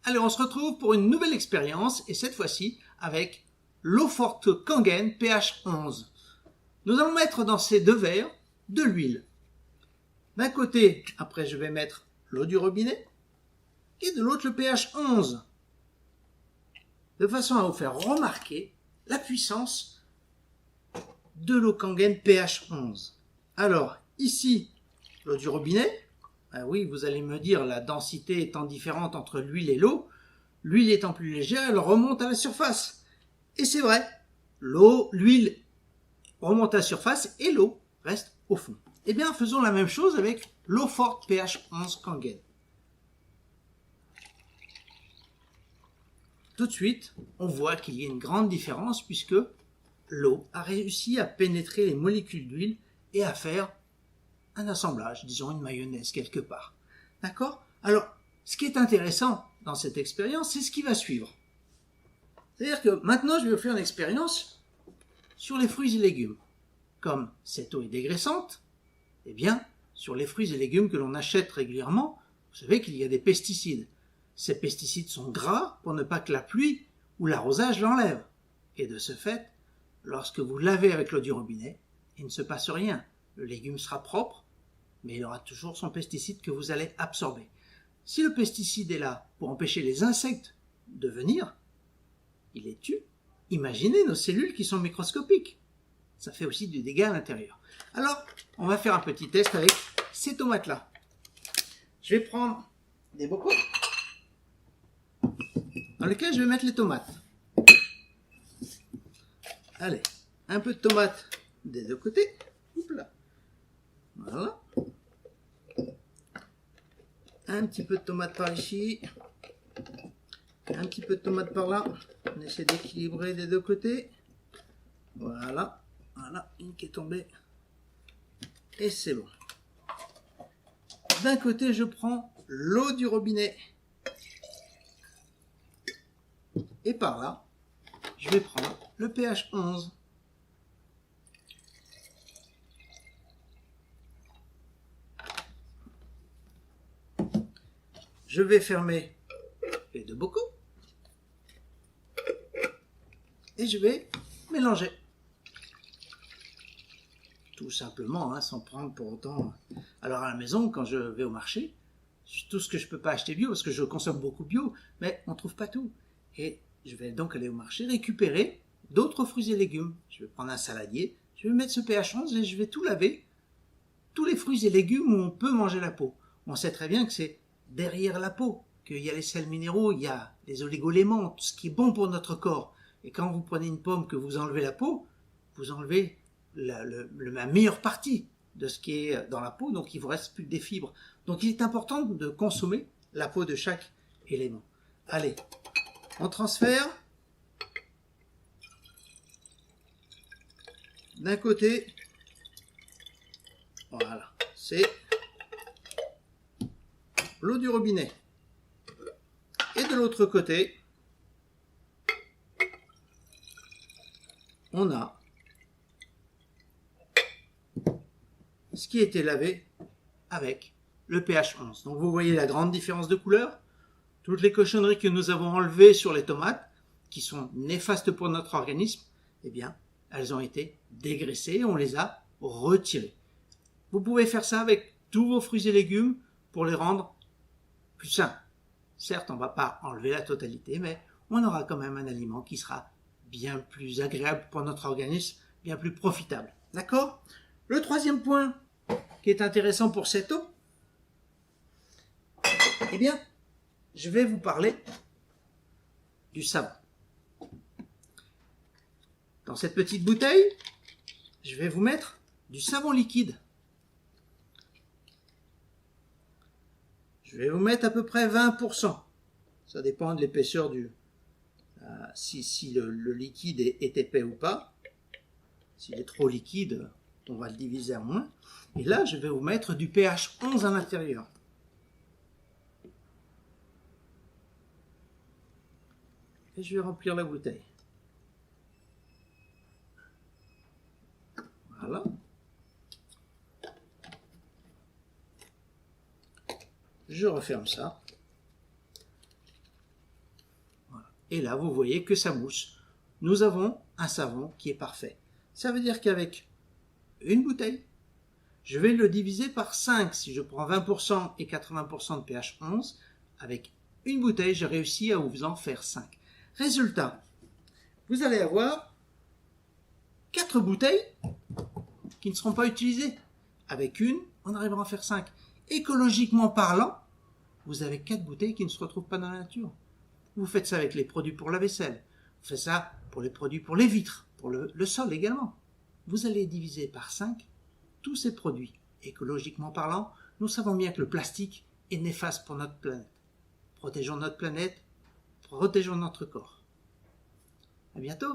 Allez, on se retrouve pour une nouvelle expérience et cette fois-ci avec l'eau forte Kangen pH 11. Nous allons mettre dans ces deux verres de l'huile. D'un côté, après je vais mettre l'eau du robinet et de l'autre le pH 11. De façon à vous faire remarquer la puissance de l'eau Kangen pH 11. Alors, ici, l'eau du robinet. Ah oui, vous allez me dire, la densité étant différente entre l'huile et l'eau, l'huile étant plus légère, elle remonte à la surface. Et c'est vrai, l'huile remonte à la surface et l'eau reste au fond. Eh bien, faisons la même chose avec l'eau forte pH 11 Kangen. Tout de suite, on voit qu'il y a une grande différence puisque l'eau a réussi à pénétrer les molécules d'huile et à faire un assemblage, disons une mayonnaise quelque part. D'accord? Alors, ce qui est intéressant dans cette expérience, c'est ce qui va suivre. C'est-à-dire que maintenant, je vais vous faire une expérience sur les fruits et légumes. Comme cette eau est dégraissante, eh bien, sur les fruits et légumes que l'on achète régulièrement, vous savez qu'il y a des pesticides. Ces pesticides sont gras pour ne pas que la pluie ou l'arrosage l'enlève. Et de ce fait, lorsque vous lavez avec l'eau du robinet, il ne se passe rien. Le légume sera propre, mais il aura toujours son pesticide que vous allez absorber. Si le pesticide est là pour empêcher les insectes de venir, il les tue. Imaginez nos cellules qui sont microscopiques. Ça fait aussi du dégât à l'intérieur. Alors, on va faire un petit test avec ces tomates-là. Je vais prendre des bocaux dans lesquels je vais mettre les tomates. Allez, un peu de tomates des deux côtés. Oups là. Voilà. Un petit peu de tomate par ici. Un petit peu de tomate par là. On essaie d'équilibrer des deux côtés. Voilà. Voilà, une qui est tombée. Et c'est bon. D'un côté, je prends l'eau du robinet. Et par là, je vais prendre le pH 11. Je vais fermer les deux bocaux. Et je vais mélanger. Tout simplement, sans prendre pour autant... Alors à la maison, quand je vais au marché, tout ce que je ne peux pas acheter bio, parce que je consomme beaucoup bio, mais on ne trouve pas tout. Et je vais donc aller au marché récupérer d'autres fruits et légumes. Je vais prendre un saladier, je vais mettre ce pH 11 et je vais tout laver. Tous les fruits et légumes où on peut manger la peau. On sait très bien que c'est derrière la peau qu'il y a les sels minéraux, il y a les oligoéléments, tout ce qui est bon pour notre corps. Et quand vous prenez une pomme que vous enlevez la peau, vous enlevez la meilleure partie de ce qui est dans la peau, donc il ne vous reste plus que des fibres. Donc il est important de consommer la peau de chaque élément. Allez, on transfère. D'un côté, voilà, c'est l'eau du robinet. Et de l'autre côté, on a ce qui a été lavé avec le pH 11. Donc vous voyez la grande différence de couleur. Toutes les cochonneries que nous avons enlevées sur les tomates, qui sont néfastes pour notre organisme, eh bien, elles ont été dégraissées, on les a retirées. Vous pouvez faire ça avec tous vos fruits et légumes pour les rendre plus sains. Certes, on ne va pas enlever la totalité, mais on aura quand même un aliment qui sera bien plus agréable pour notre organisme, bien plus profitable. D'accord ? Le troisième point qui est intéressant pour cette eau, eh bien, je vais vous parler du savon. Dans cette petite bouteille, je vais vous mettre du savon liquide. Je vais vous mettre à peu près 20%. Ça dépend de l'épaisseur du... si le liquide est épais ou pas. S'il est trop liquide, on va le diviser à moins. Et là, je vais vous mettre du pH 11 à l'intérieur. Et je vais remplir la bouteille. Voilà. Je referme ça. Et là, vous voyez que ça mousse. Nous avons un savon qui est parfait. Ça veut dire qu'avec une bouteille, je vais le diviser par 5. Si je prends 20% et 80% de pH 11, avec une bouteille, j'ai réussi à vous en faire 5. Résultat, vous allez avoir 4 bouteilles qui ne seront pas utilisées. Avec une, on arrivera à faire 5. Écologiquement parlant, vous avez 4 bouteilles qui ne se retrouvent pas dans la nature. Vous faites ça avec les produits pour la vaisselle. Vous faites ça pour les produits pour les vitres, pour le sol également. Vous allez diviser par 5 tous ces produits. Écologiquement parlant, nous savons bien que le plastique est néfaste pour notre planète. Protégeons notre planète, protégeons notre corps. À bientôt.